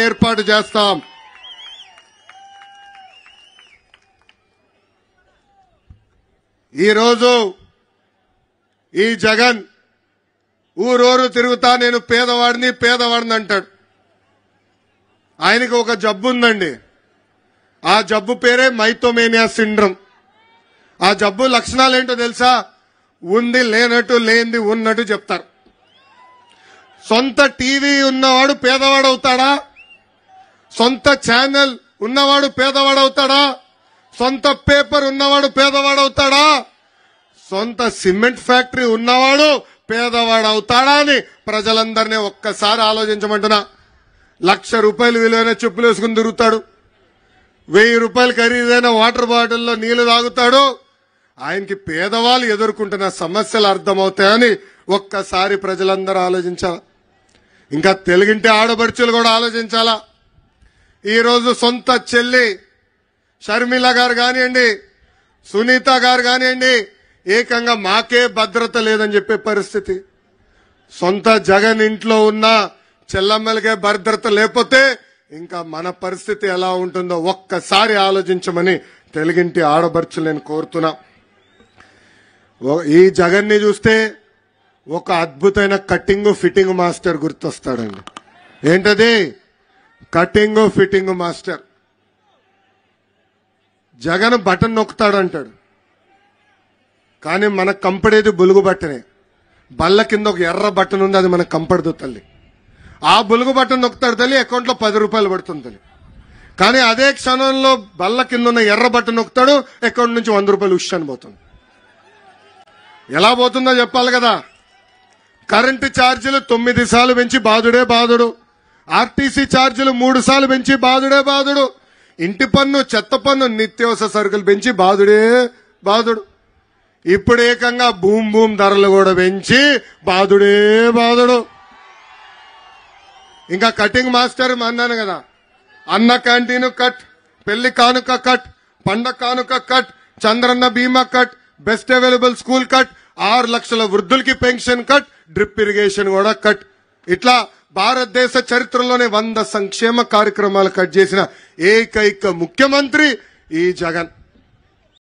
ఏర్పాటు చేస్తాం. ఈరోజు ఈ జగన్ ఊరూరు తిరుగుతా నేను పేదవాడిని అంటాడు. ఆయనకి ఒక జబ్బు ఉందండి. ఆ జబ్బు పేరే మైథోమేనియా సిండ్రోమ్. ఆ జబ్బు లక్షణాలు ఏంటో తెలుసా? ఉంది లేనట్టు, లేనిది ఉన్నట్టు చెప్తారు. సొంత టీవీ ఉన్నవాడు పేదవాడు అవుతాడా? సొంత ఛానల్ ఉన్నవాడు పేదవాడు అవుతాడా? సొంత పేపర్ ఉన్నవాడు పేదవాడు అవుతాడా? సొంత సిమెంట్ ఫ్యాక్టరీ ఉన్నవాడు పేదవాడు అవుతాడా అని ప్రజలందరినీ ఒక్కసారి ఆలోచించమంటున్నా. 1,00,000 రూపాయలు విలువైన చెప్పులు వేసుకుని తిరుగుతాడు. 1000 రూపాయలు ఖరీదైన వాటర్ బాటిల్లో నీళ్లు తాగుతాడు. ఆయనకి పేదవాళ్ళు ఎదుర్కొంటున్న సమస్యలు అర్థమవుతాయని ఒక్కసారి ప్రజలందరూ ఆలోచించాలా. ఇంకా తెలుగింటి ఆడపడుచులు కూడా ఆలోచించాలా. ఈరోజు సొంత చెల్లి షర్మిల గారు కానివ్వండి, సునీత గారు కానివ్వండి, ఏకంగా మాకే భద్రత లేదని చెప్పే పరిస్థితి. సొంత జగన్ ఇంట్లో ఉన్న చెల్లమ్మలకే భద్రత లేకపోతే ఇంకా మన పరిస్థితి ఎలా ఉంటుందో ఒక్కసారి ఆలోచించమని తెలుగింటి ఆడపడుచులు నేను కోరుతున్నా. ఈ జగన్ని చూస్తే ఒక అద్భుతమైన కటింగ్ ఫిట్టింగ్ మాస్టర్ గుర్తొస్తాడండి. ఏంటది? Cutting fitting master. Jagan button నొక్కుతాడంటాడు, కానీ మనకు కంపడేది బులుగు బట్టనే. బల్ల కింద ఒక ఎర్ర బటన్ ఉంది, అది మనకు కంపడదు తల్లి. ఆ బులుగు బటన్ నొక్కుతాడు తల్లి, అకౌంట్లో 10 రూపాయలు పడుతుంది తల్లి. కానీ అదే క్షణంలో బల్ల కింద ఉన్న ఎర్ర బటన్ నొక్కుతాడు, అకౌంట్ నుంచి 100 రూపాయలు ఉష్షని పోతుంది. ఎలా పోతుందో చెప్పాలి కదా. కరెంటు ఛార్జీలు 9 సార్లు పెంచి బాధుడే బాధుడు. ఆర్టీసీ ఛార్జీలు 3 సార్లు పెంచి బాధుడే బాధుడు. ఇంటి పన్ను, చెత్త పన్ను, నిత్యావసర సరుకులు పెంచి బాధుడే బాధుడు. ఇప్పుడు ఏకంగా భూమ్ ధరలు కూడా పెంచి బాధుడే బాధుడు. ఇంకా కటింగ్ మాస్టర్ అన్నాను కదా, అన్న క్యాంటీన్ కట్, పెళ్లి కానుక కట్, పండగ కానుక కట్, చంద్రన్న బీమా cut, best available school cut, 6 లక్షల వృద్ధులకి పెన్షన్ కట్, డ్రిప్ ఇరిగేషన్ కూడా కట్. ఇట్లా భారతదేశ చరిత్రలోనే 100 సంక్షేమ కార్యక్రమాలు కట్ చేసిన ఏకైక ముఖ్యమంత్రి ఈ జగన్.